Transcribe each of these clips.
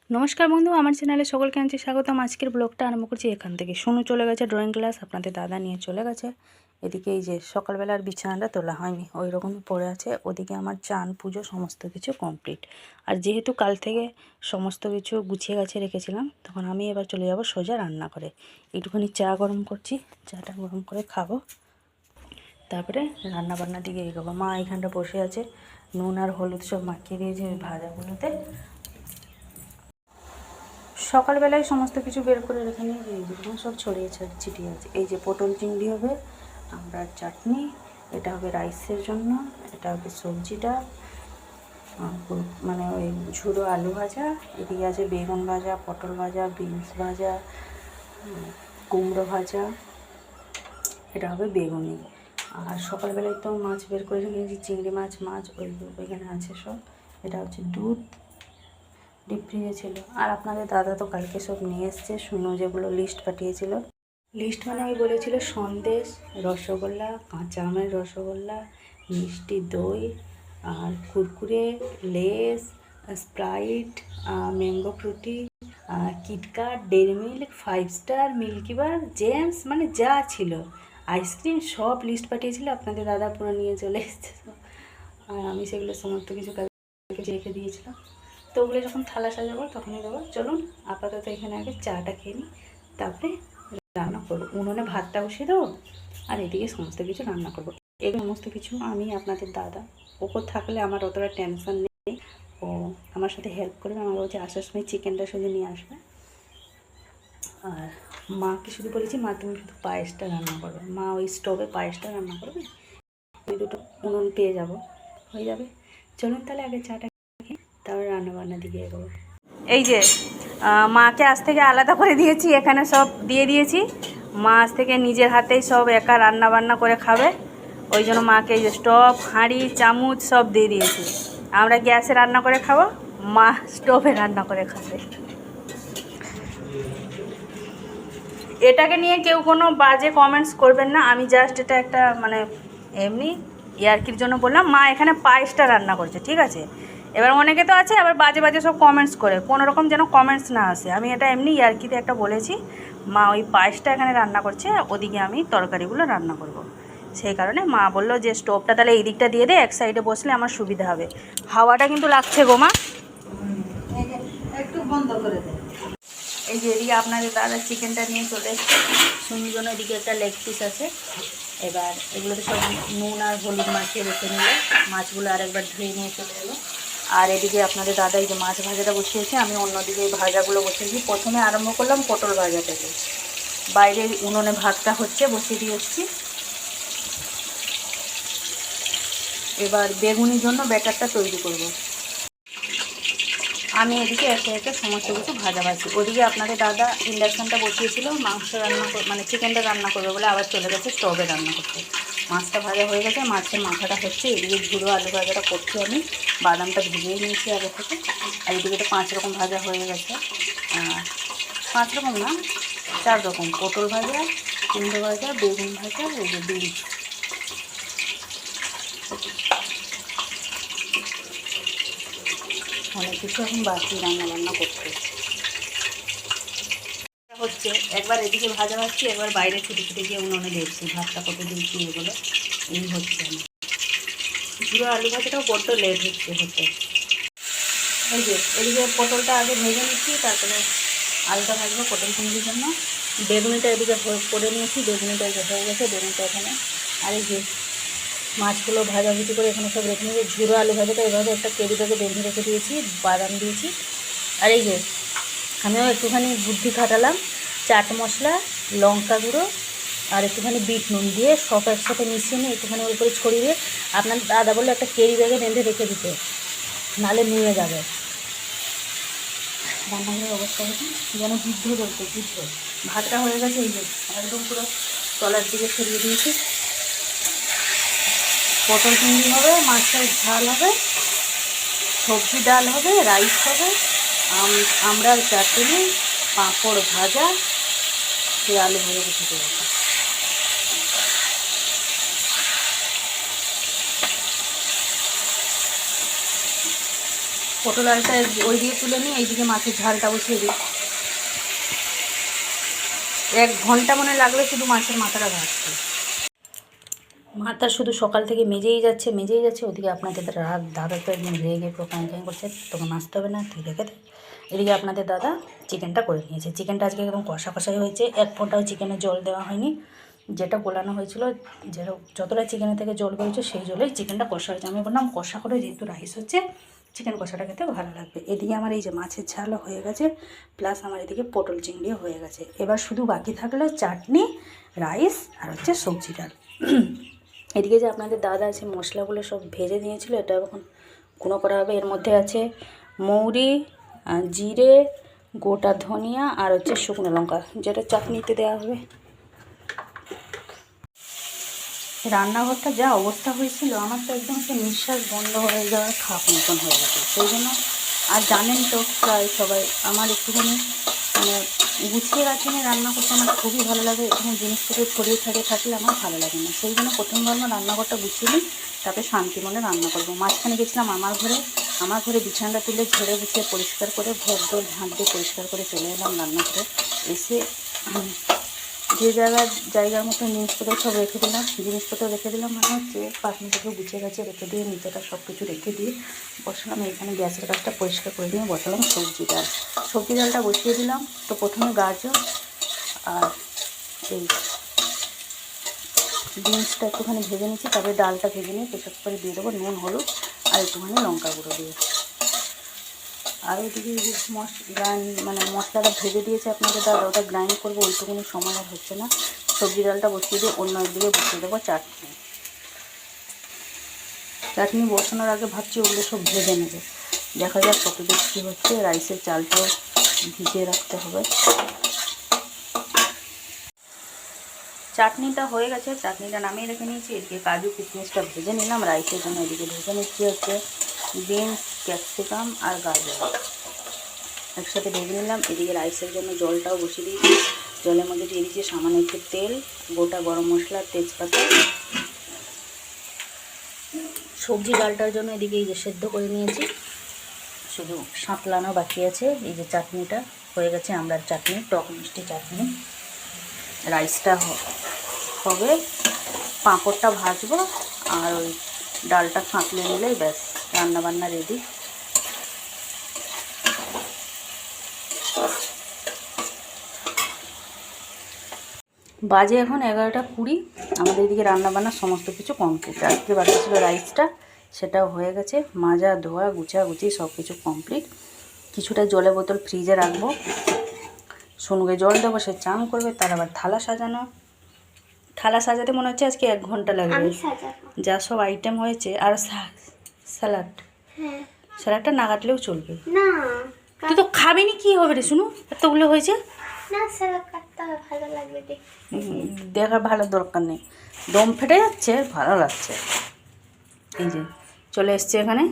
নমস্কার বন্ধু, আমার চ্যানেলে সকলকে আনছি স্বাগতম। আজকের ব্লগটা আরম্ভ করছি এখান থেকে। সোনু চলে গেছে ড্রয়িং ক্লাস, আপনাদের দাদা নিয়ে চলে গেছে। এদিকে এই যে সকালবেলার বিছানাটা তোলা হয়নি, ওই রকমই পড়ে আছে। ওদিকে আমার চান পুজো সমস্ত কিছু কমপ্লিট। আর যেহেতু কাল থেকে সমস্ত কিছু গুছিয়ে গেছে রেখেছিলাম, তখন আমি এবার চলে যাব সোজা রান্না করে। একটুখানি চা গরম করছি, চাটা গরম করে খাবো, তারপরে রান্নাবান্নার দিকে এগোবো। মা এখানটা বসে আছে, নুন আর হলুদ সব মাখিয়ে দিয়েছে ওই ভাজাগুলোতে। সকালবেলায় সমস্ত কিছু বের করে রেখে নিয়ে যেগুলো সব ছড়িয়ে ছিটিয়ে আছে। এই যে পটল চিংড়ি হবে, আমরা চাটনি, এটা হবে রাইসের জন্য, এটা হবে সবজিটা, মানে ওই ঝুড়ো আলু ভাজা, এদিকে আছে বেগুন ভাজা, পটল ভাজা, বিনস ভাজা, কুমড়ো ভাজা, এটা হবে বেগুনি। আর সকালবেলায় তো মাছ বের করে রেখেছি, চিংড়ি মাছ ওইখানে আছে সব। এটা হচ্ছে দুধ, ডিপ ফ্রিজে ছিল। আর আপনাদের দাদা তো কালকে সব নিয়ে এসছে, শুনো যেগুলো লিস্ট পাঠিয়েছিল। লিস্ট মানে ওই বলেছিল সন্দেশ, রসগোল্লা, কাঁচা আমের রসগোল্লা, মিষ্টি দই, আর Kurkure, Lay's, Sprite, mango Frooti, KitKat, Dairy Milk, 5 star, Milkybar, Gems, মানে যা ছিল আইসক্রিম সব লিস্ট পাঠিয়েছিল। আপনাদের দাদা পুরো নিয়ে চলে এসছে। আর আমি সেগুলো সমস্ত কিছু কালকে রেখে দিয়েছিলাম। তো ওগুলো যখন থালা সাজাবো তখনই দেবো। চলুন আপাতত এখানে আগে চাটা খেয়ে নিই, তারপরে রান্না করবো। উনুনে ভাতটা বসিয়ে দেবো, আর এদিকে সমস্ত কিছু রান্না করবো। এই সমস্ত কিছু আমি আপনাদের দাদা ওপর থাকলে আমার অতটা টেনশন নেই, ও আমার সাথে হেল্প করবে। আমার বলছে আসার সময় চিকেনটা সোজা নিয়ে আসবে। আর মাকে শুধু বলেছি, মা তুমি শুধু পায়েসটা রান্না করবে। মা ওই স্টোভে পায়েসটা রান্না করবে, ওই দুটো উনুন পেয়ে যাব, হয়ে যাবে। চলুন তাহলে আগে চাটা খেয়ে তারপরে রান্নাবান্না দিকে এগোবো। এই যে মাকে আজ থেকে আলাদা করে দিয়েছি, এখানে সব দিয়ে দিয়েছি। মা আজ থেকে নিজের হাতেই সব একা রান্না বান্না করে খাবে। ওই জন্য মাকে এই যে স্টোভ, হাঁড়ি, চামচ সব দিয়ে দিয়েছি। আমরা গ্যাসে রান্না করে খাবো, মা স্টোভে রান্না করে খাবে। এটাকে নিয়ে কেউ কোনো বাজে কমেন্টস করবেন না, আমি জাস্ট এটা একটা মানে এমনি ইয়ার্কির জন্য বললাম। মা এখানে পায়েসটা রান্না করছে, ঠিক আছে? এবার অনেকে তো আছে আবার বাজে বাজে সব কমেন্টস করে, কোনো রকম যেন কমেন্টস না আসে। আমি এটা এমনি ইয়ার্কিতে একটা বলেছি। মা ওই পায়েসটা এখানে রান্না করছে, ওদিকে আমি তরকারিগুলো রান্না করব। সেই কারণে মা বললো যে স্টোভটা তাহলে এই দিকটা দিয়ে দে, এক সাইডে বসলে আমার সুবিধা হবে। হাওয়াটা কিন্তু লাগছে গো মা, একটু বন্ধ করে দে। এই যে এদিকে আপনাদের দাদা চিকেনটা নিয়ে চলে এসছে সুন্দর জন্য। এদিকে একটা লেগ পিস আছে। এবার এগুলোতে সব নুন আর হলুদ মাখিয়ে রেখে নিলে মাছগুলো আরেকবার ধুয়ে নিয়ে চলে এলো। আর এদিকে আপনাদের দাদা এই যে মাছ ভাজাটা বসিয়েছে, আমি অন্যদিকে এই ভাজাগুলো বসিয়েছি। প্রথমে আরম্ভ করলাম পটল ভাজা থেকে, বাইরে উনুনে ভাতটা হচ্ছে, বসিয়ে দিয়ে এসছি। এবার বেগুনির জন্য ব্যাটারটা তৈরি করব। আমি এদিকে একে একে সমস্ত কিছু ভাজা ভাজি। ওদিকে আপনাদের দাদা ইন্ডাকশানটা বসিয়েছিল মাংস রান্না মানে চিকেনটা রান্না করবে বলে, আবার চলে গেছে স্টোভে রান্না করতে। মাছটা ভাজা হয়ে গেছে, মাছের মাথাটা হচ্ছে। এদিকে ঝুড়ো আলু ভাজাটা করছি আমি, বাদামটা ভিজিয়ে নিয়েছি আগে থেকে। আর এদিকে তো 5 রকম ভাজা হয়ে গেছে, 5 রকম না 4 রকম। পটল ভাজা, কুমড়ো ভাজা, বেগুন ভাজা, এই যে বিনস। অনেক কিছু এখন বাকি রান্নাবান্না করতে হচ্ছে। একবার এদিকে ভাজা ভাজছি, একবার বাইরে ছুটে ছুটে গিয়ে উনুনে দেখছি ভাতটা কত দিচ্ছি। এগুলো এই হচ্ছে আমি পুরো আলু ভাজাটাও বড্ড লেট হতে। এই যে এদিকে পটলটা আগে ভেজে নিচ্ছি, তারপরে আলুটা ভাজবো পটল চিংড়ির জন্য। বেগুনিটা এদিকে করে নিয়েছি, বেগুনিটা হয়ে গেছে, বেগুনিটা এখানে। আর এই যে মাছগুলো ভাজাভুজি করে এখানে সব রেখে নিয়েছি। ঝুড়ো আলু ভাজাটা এভাবে একটা কেরি ব্যাগে বেঁধে রেখে দিয়েছি, বাদাম দিয়েছি। আর এই যে আমিও একটুখানি বুদ্ধি খাটালাম, চাট মশলা, লঙ্কা গুঁড়ো আর একটুখানি বিট নুন দিয়ে সব একসাথে মিশিয়ে নিয়ে একটুখানি ওর উপরে ছড়িয়ে দিয়ে, আপনার দাদা বললে একটা কেরি ব্যাগে বেঁধে রেখে দিতে, নাহলে নুয়ে যাবে। রান্নাঘরের অবস্থা হচ্ছে যেন যুদ্ধ চলছে, যুদ্ধ। ভাতটা হয়ে গেছে, এই যে একদম পুরো তলার দিকে সরিয়ে দিয়েছি। পটল চিংড়ি হবে, মাছের ঝাল হবে, সবজি ডাল হবে, রাইস হবে, আমড়ার চাটনি, পাঁপড় ভাজা, সেই আলু ভাজা কিছু করেছি। পটল আলুটা ওই দিকে তুলে নিয়ে এইদিকে মাছের ঝালটা বসিয়ে দিই। 1 ঘন্টা মনে লাগবে শুধু মাছের মাথাটা ভাজতে। মাথা শুধু সকাল থেকে মেজেই যাচ্ছে। ওদিকে আপনাদের দাদা তো একদম রেগে পুরো ক্যাং করছে, তোকে মাছতে হবে না, তুই রেখে দে। এদিকে আপনাদের দাদা চিকেনটা করে নিয়েছে। চিকেনটা আজকে একদম কষা কষাই হয়েছে, 1 ফোঁটাও চিকেনে জল দেওয়া হয়নি। যেটা গোলানো হয়েছিল, যতটা চিকেনের থেকে জল বেরোচ্ছে সেই জলেই চিকেনটা কষা হয়েছে। আমি বললাম কষা করে, যেহেতু রাইস হচ্ছে চিকেন কষাটা খেতে ভালো লাগবে। এদিকে আমার এই যে মাছের ঝালও হয়ে গেছে, প্লাস আমার এদিকে পটল চিংড়িও হয়ে গেছে। এবার শুধু বাকি থাকলো চাটনি, রাইস আর হচ্ছে সবজি ডাল। এদিকে যে আপনাদের দাদা আছে মশলাগুলো সব ভেজে নিয়েছিল, এটা এখন গুঁড়ো করা হবে। এর মধ্যে আছে মৌরি, জিরে, গোটা ধনিয়া আর হচ্ছে শুকনো লঙ্কা, যেটা চাটনিতে দেওয়া হবে। রান্নাঘরটা যা অবস্থা হয়েছিল, আমার তো একদম সে নিঃশ্বাস বন্ধ হয়ে যাওয়ার খাপ মতন হয়ে গেছে। সেই জন্য আর জানেন তো প্রায় সবাই, আমার একটুখানি মানে গুছিয়ে রাখিনি রান্না করতে আমার খুবই ভালো লাগে। এখানে জিনিসপত্র ছড়িয়ে থাকলে আমার ভালো লাগে না। সেই জন্য প্রথম ভাবলাম রান্নাঘরটা গুছিয়ে নিই, তারপরে শান্তি মনে রান্না করবো। মাঝখানে গেছিলাম আমার ঘরে বিছানাটা তুলে ঝেড়ে গুছিয়ে পরিষ্কার করে ঘর দোর ঝাঁট দিয়ে পরিষ্কার করে চলে এলাম রান্নাঘরে। এসে যে জায়গার মতো জিনিসপত্র সব রেখে দিলাম মানে হচ্ছে পাশনিটাকে গুছিয়ে গেছে রেখে দিয়ে নিচেটা সব কিছু রেখে দিয়ে বসালাম। এখানে গ্যাসের কাজটা পরিষ্কার করে নিয়ে বসালাম সবজি ডালটা বসিয়ে দিলাম। তো প্রথমে গাজর আর এই বিনসটা একটুখানি ভেজে নিচ্ছি, তারপরে ডালটা ভেজে নিয়ে প্রেসার কুকারে দিয়ে দেবো নুন, হলুদ আর একটুখানি লঙ্কা গুঁড়ো দিয়ে। আর ওইদিকে মশলাটা ভেজে দিয়েছে আপনাদের দাদা, ওটা গ্রাইন্ড করবো, ওইটুকুনি সময় আর হচ্ছে না। সবজি ডালটা বসিয়ে দিয়ে অন্য একদিকে বসিয়ে দেবো চাটনি বসানোর আগে ভাবছি ওগুলো সব ভেজে নেবে। দেখা যাক কত দূর কী হচ্ছে। রাইসের চালটাও ভিজিয়ে রাখতে হবে। চাটনিটা হয়ে গেছে, চাটনিটা নামিয়ে রেখে নিয়েছি। এদিকে কাজু কিশমিশটা ভেজে নিলাম রাইসের জন্য। এদিকে ভেজে নিচ্ছি হচ্ছে বিনস, ক্যাপসিকাম আর গাজর একসাথে ভেজে নিলাম। এদিকে রাইসের জন্য জলটাও বসিয়ে দিয়েছি। জলের মধ্যে দিয়ে দিচ্ছি সামান্য একটু তেল, গোটা গরম মশলা, তেজপাতা। সবজি ডালটার জন্য এদিকে এই যে সেদ্ধ করে নিয়েছি, শুধু সাঁতলানো বাকি আছে। এই যে চাটনিটা হয়ে গেছে, আমড়ার চাটনি, টক মিষ্টি চাটনি। রাইসটা হবে, পাঁপড়টা ভাজবো আর ওই ডালটা ফাঁকলে নিলেই ব্যাস রান্নাবান্না রেডি। বাজে এখন 11টা 20। আমাদের এদিকে রান্নাবান্না সমস্ত কিছু কমপ্লিট। আজকে বাকি ছিল রাইসটা, সেটাও হয়ে গেছে। মাজা ধোয়া গুছাগুছি সব কিছু কমপ্লিট। কিছুটা জলের বোতল ফ্রিজে রাখবো, সনুকে জল দেবো, সে চান করবে। তার আবার থালা সাজাতে মনে হচ্ছে আজকে 1 ঘন্টা লাগবে, যা সব আইটেম হয়েছে। আর স্যালাডটা না কাটলেও চলবে। তুই তো খাবি নি, কি হবে রে শুনু, এতগুলো হয়েছে। দেখার ভালো দরকার নেই, দম ফেটে যাচ্ছে, ভালো লাগছে। এই যে চলে এসছে এখানে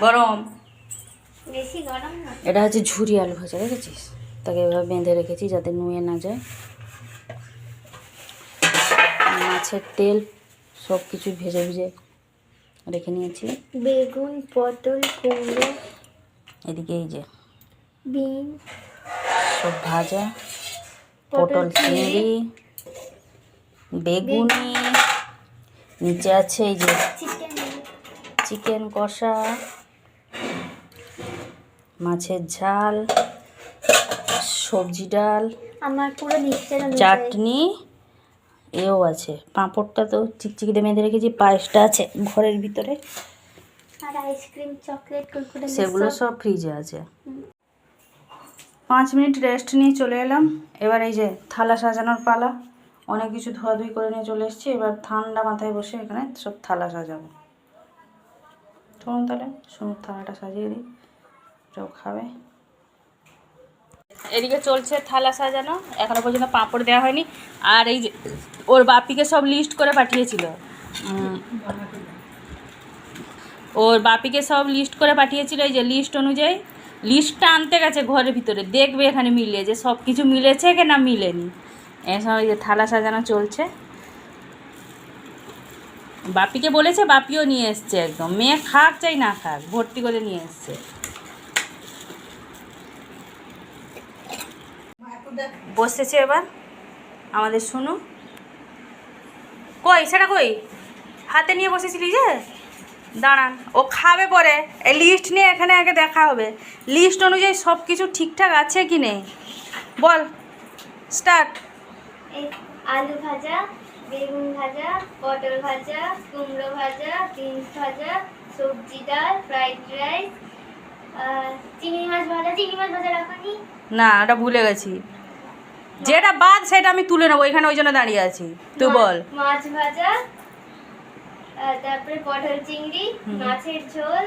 গরম, এটা হচ্ছে ঝুরি আলু ভাজা, দেখেছিস? তাকে এভাবে বেঁধে রেখেছি যাতে নুয়ে না যায়। মাছের তেল সব কিছু ভেজে রেখে নিয়েছি। বেগুন, পটল, কুমড়ো, এদিকে এই যে বিন সব ভাজা, পটল চিংড়ি, বেগুনি, নিচে আছে এই যে চিকেন কষা, মাছের ঝাল, সবজি ডাল, আমার পুরো চাটনি, এও আছে। পাঁপড়টা তো চিকচিকিতে বেঁধে রেখেছি, পায়েসটা আছে ঘরের ভিতরে, আর আইসক্রিম, চকলেট, কুরকুরে সেগুলো সব ফ্রিজে আছে। 5 মিনিট রেস্ট নিয়ে চলে এলাম। এবার এই যে থালা সাজানোর পালা, অনেক কিছু ধোয়াধুয়ি করে নিয়ে চলে এসেছি। এবার ঠান্ডা মাথায় বসে এখানে সব থালা সাজাবো। চলুন তাহলে সোনুর থালাটা সাজিয়ে দিই, সব খাবে। এদিকে চলছে থালা সাজানো, এখনো পর্যন্ত পাঁপড় দেওয়া হয়নি। আর এই যে ওর বাপিকে সব লিস্ট করে পাঠিয়েছিল, এই যে লিস্ট অনুযায়ী লিস্টটা আনতে গেছে ঘরের ভিতরে, দেখবে এখানে মিলে যে সব কিছু মিলেছে কি না মিলেনি। এসব এই যে থালা সাজানো চলছে। বাপিকে বলেছে, বাপিও নিয়ে এসছে একদম, মেয়ে খাক চাই না খাক ভর্তি করে নিয়ে এসছে। বসেছে এবার আমাদের শুনু। কই সেটা কই হাতে নিয়ে বসেছিলি যে, দাঁড়ান ও খাবে পরে। এই লিস্ট নিয়ে এখানে আগে দেখা হবে, লিস্ট অনুযায়ী সব কিছু ঠিকঠাক আছে কি নেই বল। স্টার্ট। এই আলু ভাজা, বেগুন ভাজা, পটল ভাজা, কুমড়ো ভাজা, বিনস ভাজা, সবজি ডাল, ফ্রাইড রাইস, চিংড়ি মাছ ভাজা। চিংড়ি মাছ ভাজা রাখনি? না ওটা ভুলে গেছি, যেটা বাদ সেটা আমি তুলে নেবো, এখানে ওই জন্য দাঁড়িয়ে আছি, তুই বল। মাছ ভাজা, তারপরে পটল চিংড়ি, মাছের ঝোল,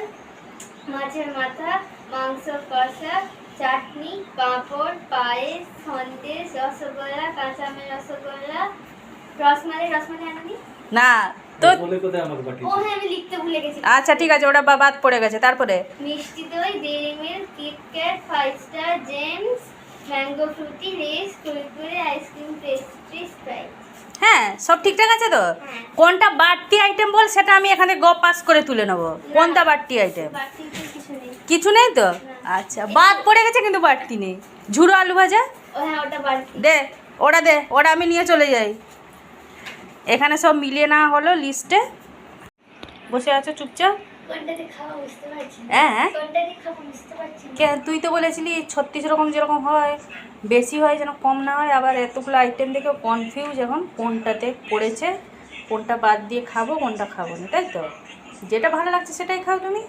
মাছের মাথা, মাংস কষা, চাটনি, পাঁপড়, পায়েস, সন্দেশ, রসগোল্লা, কাঁচা আমের রসগোল্লা, রসমালাই। রসমালাই আননি? না তো ও হ্যাঁ, আমি লিখতে ভুলে গেছি। আচ্ছা ঠিক আছে, ওটা বাদ পড়ে গেছে। তারপরে মিষ্টি দই, dairy milk, KitKat, 5 star, James, mango Frooti, less, Kurkure, ice cream, pastry, Sprite. হ্যাঁ সব ঠিকঠাক আছে তো। হ্যাঁ। কোনটা বাড়তি আইটেম বল, সেটা আমি এখানে পাস করে তুলে নেবো। কোনটা বাড়তি আইটেম? বাড়তিতে কিছু নেই। কিছু নেই তো? আচ্ছা বাদ পড়ে গেছে কিন্তু বাড়তি নেই। ঝুড়ো আলু ভাজা ও হ্যাঁ, ওটা বাড়তি। দে, ওটা দে, ওটা আমি নিয়ে চলে যাই। এখানে সব মিলিয়ে না হলো লিস্টে। বসে আছো চুপচাপ। কোনটাতে খাবো বুঝতে পারছি না। হ্যাঁ কোনটাতে খাবো বুঝতে পারছি না। কে তুই তো বলেছিলি 36 রকম যেরকম হয় বেশি হয় যেন কম না হয়, আবার এতগুলো আইটেম দেখে কনফিউজ এখন কোনটাতে পড়েছে, কোনটা বাদ দিয়ে খাবো কোনটা খাবো না, তাই তো? যেটা ভালো লাগছে সেটাই খাও তুমি।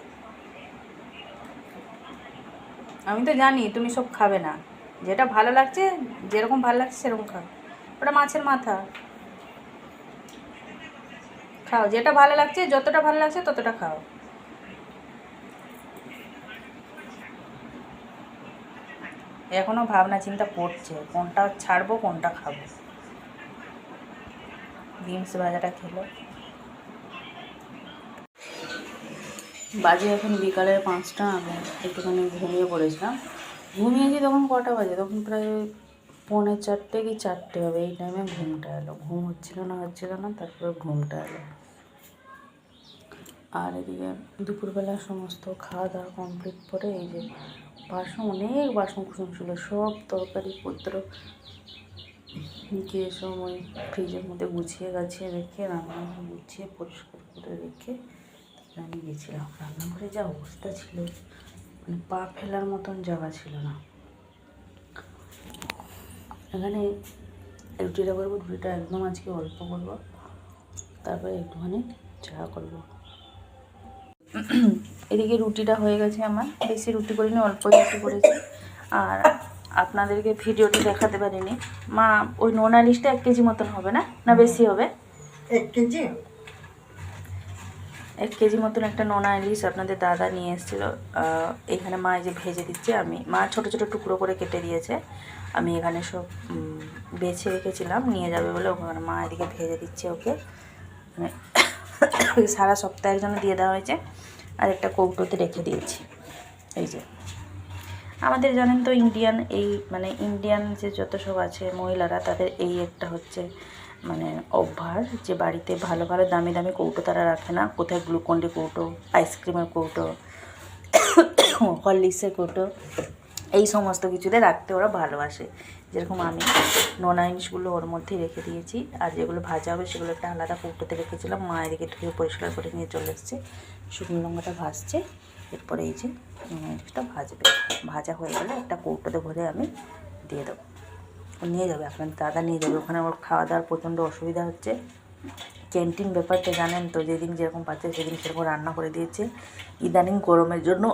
আমি তো জানি তুমি সব খাবে না, যেটা ভালো লাগছে যেরকম ভালো লাগছে সেরকম খাও। ওটা মাছের মাথা খাও, যেটা ভালো লাগছে যতটা ভালো লাগছে ততটা খাও। এখনো ভাবনা চিন্তা করছে কোনটা ছাড়বো কোনটা খাবো। বিনস ভাজাটা খেলো। বাজে এখন বিকালের 5টা। আমি একটুখানি ঘুমিয়ে পড়েছিলাম। ঘুমিয়েছি তখন কটা বাজে, তখন প্রায় 3:45 কি 4টে হবে। এই টাইমে ঘুমটা এলো, ঘুম হচ্ছিল না, তারপরে ঘুমটা এলো। আর এদিকে দুপুরবেলা সমস্ত খাওয়া দাওয়া কমপ্লিট করে এই যে অনেক বাসন কুসন ছিল, সব তরকারি পত্র গিয়ে সব ওই ফ্রিজের মধ্যে গুছিয়ে গাছিয়ে রেখে, রান্না গুছিয়ে পরিষ্কার করে রেখে আমি গেছিলাম রান্নাঘরে। যা অবস্থা ছিল, মানে পা ফেলার মতন জায়গা ছিল না। এখানে রুটিটা করবো, রুটিটা একদম আজকে অল্প করবো, তারপরে একটুখানি চা করবো। এদিকে রুটিটা হয়ে গেছে আমার, বেশি রুটি করিনি, অল্প রুটি করেছি। আর আপনাদেরকে ভিডিওটি দেখাতে পারিনি। মা ওই নোনা ইলিশটা 1 কেজি মতন হবে না, না বেশি হবে? 1 কেজি মতন একটা নোনা ইলিশ আপনাদের দাদা নিয়ে এসেছিলো। এখানে মা এই যে ভেজে দিচ্ছে, মা ছোটো ছোটো টুকরো করে কেটে দিয়েছে। আমি এখানে সব বেছে রেখেছিলাম নিয়ে যাবে বলে, ওখানে মা এদিকে ভেজে দিচ্ছে ওকে। মানে সারা সপ্তাহের জন্য দিয়ে দেওয়া হয়েছে, আর একটা কৌটোতে রেখে দিয়েছি। এই যে আমাদের জানেন তো ইন্ডিয়ান, এই মানে ইন্ডিয়ান যে যত সব আছে মহিলারা, তাদের এই একটা হচ্ছে মানে অভ্যাস, যে বাড়িতে ভালো ভালো দামি দামি কৌটো তারা রাখে না। কোথায় গ্লুকন্ডি কৌটো, আইসক্রিমের কৌটো, হরলিক্সের কৌটো, এই সমস্ত কিছুতে রাখতে ওরা ভালোবাসে। যেরকম আমি নোনা জিনিসগুলো ওর মধ্যেই রেখে দিয়েছি, আর যেগুলো ভাজা হবে সেগুলো একটা আলাদা কৌটোতে রেখেছিলাম। মা এদিকে ধুয়ে পরিষ্কার করে নিয়ে চলে এসছে, শুকনো লঙ্কাটা ভাজছে, এরপরে এই যে নোনা জিনিসটা ভাজবে। ভাজা হয়ে গেলে একটা কৌটোতে ভরে আমি দিয়ে দেবো, নিয়ে যাবে আপনার দাদা, নিয়ে যাবে। ওখানে ওর খাওয়া দাওয়ার প্রচণ্ড অসুবিধা হচ্ছে। ক্যান্টিন ব্যাপারটা জানেন তো, যেদিন যেরকম পাচ্ছে সেদিন সেরকম রান্না করে দিয়েছে। ইদানিং গরমের জন্য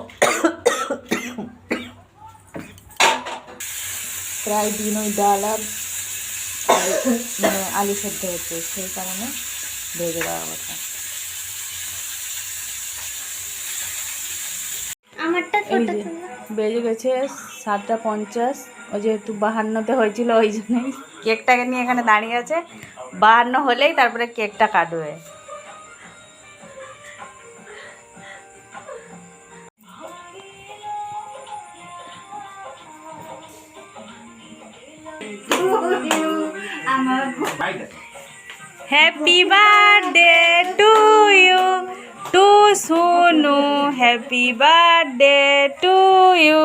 প্রায় দিন ওই ডাল আর মানে আলু সেদ্ধ হচ্ছে, সেই কারণে ভেজে দেওয়া কথা। আমারটা এই ছোট যে ছিল। বেজে গেছে 7:50। ও যেহেতু 52তে হয়েছিল ওই জন্যই কেকটাকে নিয়ে এখানে দাঁড়িয়ে আছে। 52 হলেই তারপরে কেকটা কাটবে। Happy birthday to you to Sonu, happy birthday to you.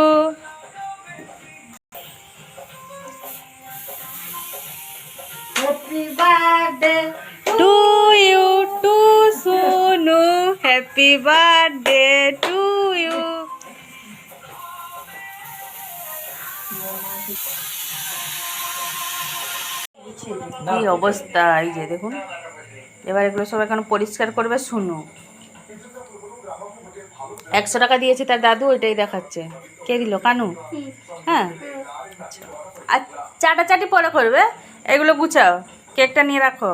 Happy birthday to you to Sonu, happy birthday to you. কি অবস্থা, এই যে দেখুন। এবার এগুলো সব এখন পরিষ্কার করবে শুনু। 100 টাকা দিয়েছে তার দাদু, ওইটাই দেখাচ্ছে। কে দিল? কানু। হ্যাঁ, আর চাটাচাটি পরে করবে, এগুলো গুছাও, কেকটা নিয়ে রাখো।